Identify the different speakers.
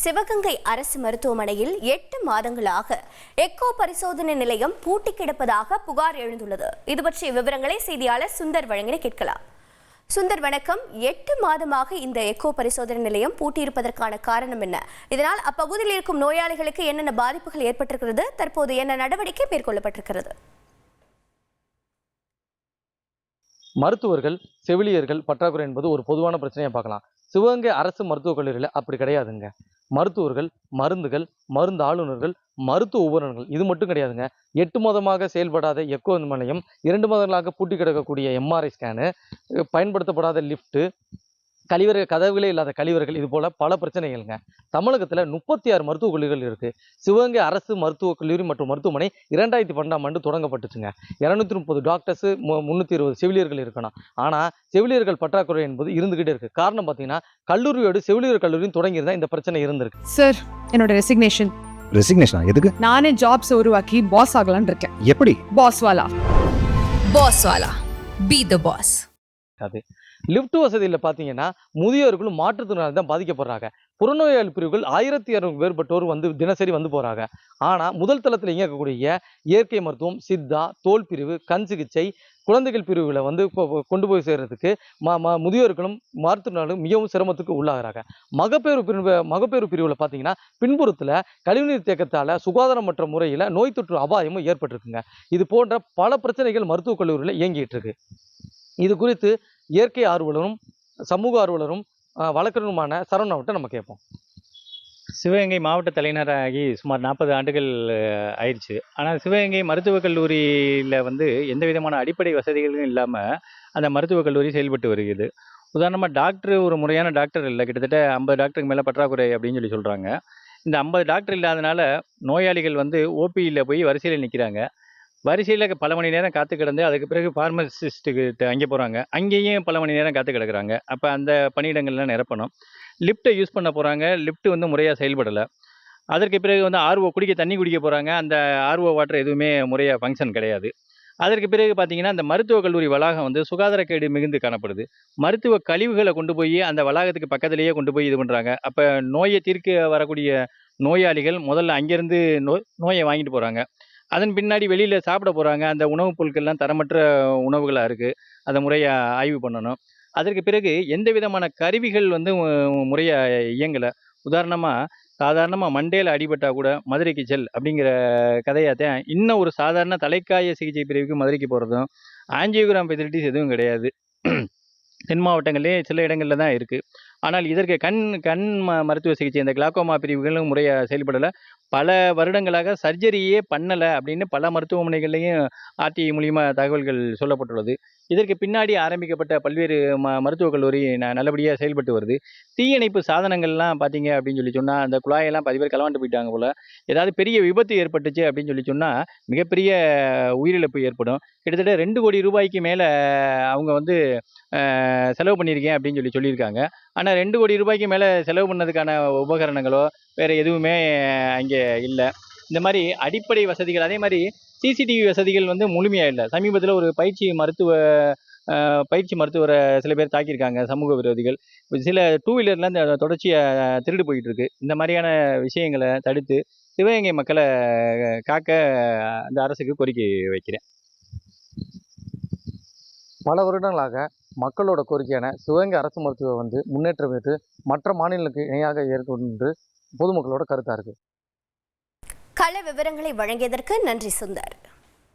Speaker 1: சிவகங்கை அரசு மருத்துவமனையில் 8 மாதங்களாக எக்கோ பரிசோதனை நிலையம் பூட்டி கிடப்பதாக புகார் எழுந்துள்ளது. இது பற்றிய விவரங்களை செய்தியாளர் சுந்தர் வழங்கின கேட்கலாம். சுந்தர், வணக்கம். 8 மாதமாக இந்த எக்கோ பரிசோதனை நிலையம் பூட்டியிருப்பதற்கான காரணம் என்ன? இதனால் அப்பகுதியில் இருக்கும் நோயாளிகளுக்கு என்னென்ன பாதிப்புகள் ஏற்பட்டிருக்கிறது? தற்போது என்ன நடவடிக்கை மேற்கொள்ளப்பட்டிருக்கிறது?
Speaker 2: மருத்துவர்கள், செவிலியர்கள் பற்றாக்குறை என்பது ஒரு பொதுவான பிரச்சனையை பார்க்கலாம். சிவகங்கை அரசு மருத்துவக் கல்லூரியில் அப்படி கிடையாதுங்க. மருத்துவர்கள், மருந்துகள், மருந்து ஆளுநர்கள், மருத்துவ உபகரணங்கள் இது மட்டும் கிடையாதுங்க. 8 மாதமாக செயல்படாத எக்கோ நிலையம், 2 மாதங்களாக பூட்டி கிடக்கக்கூடிய எம்ஆர்ஐ ஸ்கேனு, பயன்படுத்தப்படாத லிஃப்ட்டு, கதவுகளே இல்லாத கழிவறைகள், இது போல பல பிரச்சனைகள்ங்க. தமிழகத்தில் 36 மருத்துவக் கல்லூரிகள் இருக்குது. சிவகங்கை அரசு மருத்துவக் கல்லூரி மற்றும் மருத்துவமனை 2012ஆம் ஆண்டு தொடங்கப்பட்டுச்சுங்க. 230 டாக்டர்ஸு, 320 செவிலியர்கள் இருக்கணும். ஆனால் செவிலியர்கள் பற்றாக்குறை என்பது இருந்துகிட்டே இருக்குது. காரணம் பார்த்தீங்கன்னா, கல்லூரியோடு செவிலியர் கல்லூரியும் தொடங்கியிருந்தா இந்த பிரச்சனை இருந்திருக்கு.
Speaker 3: சார், என்னோட ரெசிக்னேஷன் எதுக்கு? நானே ஜாப்ஸ் உருவாக்கி பாஸ் ஆகலான்னு இருக்கேன்.
Speaker 4: எப்படி?
Speaker 3: பாஸ் வாலா
Speaker 4: பி தி பாஸ்.
Speaker 2: அது லிஃப்ட் வசதியில் பார்த்தீங்கன்னா முதியோர்களும் மாற்றுத்திறனாளி தான் பாதிக்கப்படுறாங்க. புறநோயாளி பிரிவுகள் 1200 மேற்பட்டோர் தினசரி போகிறாங்க. ஆனால் முதல் தளத்தில் இயங்கக்கூடிய இயற்கை மருத்துவம், சித்தா, தோல் பிரிவு, கண் சிகிச்சை, குழந்தைகள் பிரிவுகளை கொண்டு போய் சேர்றதுக்கு முதியோர்களும் மாற்றுத்திறனாளிகளும் மிகவும் சிரமத்துக்கு உள்ளாகிறாங்க. மகப்பேறு பிரிவில் பார்த்தீங்கன்னா பின்புறத்தில் கழிவுநீர் தேக்கத்தால் சுகாதாரமற்ற முறையில் நோய் தொற்று அபாயமும் ஏற்பட்டிருக்குங்க. இது போன்ற பல பிரச்சனைகள் மருத்துவக் கல்லூரியில் இயங்கிட்டு இருக்கு. இது குறித்து இயற்கை ஆர்வலரும் சமூக ஆர்வலரும் வழக்கறிஞருமான சரவணாவிட்ட நம்ம கேட்போம்.
Speaker 5: சிவகங்கை மாவட்ட தலைநகராகி சுமார் 40 ஆண்டுகள் ஆயிடுச்சு. ஆனால் சிவகங்கை மருத்துவக் கல்லூரியில் எந்த விதமான அடிப்படை வசதிகளும் இல்லாமல் அந்த மருத்துவக் கல்லூரி செயல்பட்டு வருகிறது. உதாரணமாக டாக்டர் ஒரு முறையான டாக்டர் இல்லை. கிட்டத்தட்ட 50 டாக்டருக்கு மேலே பற்றாக்குறை அப்படின்னு சொல்கிறாங்க. இந்த 50 டாக்டர் இல்லாதனால நோயாளிகள் ஓபியில் போய் வரிசையில் நிற்கிறாங்க. வரிசையில் பல மணி நேரம் காத்து கிடந்து அதுக்கு பிறகு ஃபார்மசிஸ்ட்டுக்கிட்ட அங்கே போகிறாங்க. அங்கேயும் பல மணி நேரம் காத்து கிடக்குறாங்க. அப்போ அந்த பணியிடங்கள்லாம் நிரப்பணும். லிஃப்ட்டை யூஸ் பண்ண போகிறாங்க. லிஃப்ட்டு முறையாக செயல்படலை. அதற்கு பிறகு ஆர்ஓ தண்ணி குடிக்க போகிறாங்க. அந்த ஆர்ஓ வாட்டர் எதுவுமே முறையாக ஃபங்க்ஷன் கிடையாது. அதற்கு பிறகு பார்த்தீங்கன்னா அந்த மருத்துவக் கல்லூரி வளாகம் சுகாதாரக்கேடு மிகுந்து காணப்படுது. மருத்துவ கழிவுகளை கொண்டு போய் அந்த வளாகத்துக்கு பக்கத்திலேயே கொண்டு போய் இது பண்ணுறாங்க. அப்போ நோயை தீர்க்க வரக்கூடிய நோயாளிகள் முதல்ல அங்கேருந்து நோயை வாங்கிட்டு போகிறாங்க. அதன் பின்னாடி வெளியில் சாப்பிட போகிறாங்க. அந்த உணவுப் பொருட்கள்லாம் தரமற்ற உணவுகளாக இருக்குது. அதை முறையாக ஆய்வு பண்ணணும். அதற்கு பிறகு எந்த விதமான கருவிகள் முறையாக இயங்கலை. சாதாரணமாக மண்டையில் அடிபட்டால் கூட மதுரைக்கு செல் அப்படிங்கிற கதையாத்தான் இன்னும் ஒரு சாதாரண தலைக்காய சிகிச்சை பிரிவுக்கு மதுரைக்கு போகிறதும், ஆஞ்சியோகிராம் ஃபெசிலிட்டிஸ் எதுவும் கிடையாது. தென் மாவட்டங்களே சில இடங்களில் தான் இருக்குது. ஆனால் இதற்கு கண் மருத்துவ சிகிச்சை, இந்த கிளாக்கோமா பிரிவுகளும் முறையாக செயல்படலை. பல வருடங்களாக சர்ஜரியே பண்ணலை அப்படின்னு பல மருத்துவமனைகள்லையும் ஆர்டிஐ மூலியமாக தகவல்கள் சொல்லப்பட்டுள்ளது. இதற்கு பின்னாடி ஆரம்பிக்கப்பட்ட பல்வேறு மருத்துவக் கல்லூரி நல்லபடியாக செயல்பட்டு வருது. தீயணைப்பு சாதனங்கள்லாம் பார்த்தீங்க அப்படின்னு சொன்னால் அந்த குழாயெல்லாம் 10 பேர் களவாண்டு போயிட்டாங்க போல். ஏதாவது பெரிய விபத்து ஏற்பட்டுச்சு அப்படின்னு சொன்னால் மிகப்பெரிய உயிரிழப்பு ஏற்படும். கிட்டத்தட்ட 2 கோடி ரூபாய்க்கு மேலே அவங்க செலவு பண்ணியிருக்கேன் அப்படின்னு சொல்லியிருக்காங்க. ஆனால் 2 கோடி ரூபாய்க்கு மேலே செலவு பண்ணதுக்கான உபகரணங்களோ வேறு எதுவுமே அங்கே இல்லை. இந்த மாதிரி அடிப்படை வசதிகள், அதே மாதிரி சிசிடிவி வசதிகள் முழுமையாக இல்லை. சமீபத்தில் ஒரு பயிற்சி மருத்துவரை சில பேர் தாக்கியிருக்காங்க சமூக விரோதிகள். சில 2 வீலர்லாம் இந்த தொடர்ச்சியாக திருடு போயிட்டு இருக்கு. இந்த மாதிரியான விஷயங்களை தடுத்து சிவகங்கை மக்களை காக்க அந்த அரசுக்கு கோரிக்கை வைக்கிறேன்.
Speaker 2: பல வருடங்களாக மக்களோட கோரிக்கையான சிவகங்கை அரசு மருத்துவ முன்னேற்றம் பெற்று மற்ற மாநிலங்களுக்கு இணையாக ஏற்கொண்டு பொதுமக்களோட கருத்தாக இருக்குது.
Speaker 1: கள விவரங்களை வழங்கியதற்கு நன்றி சுந்தர்.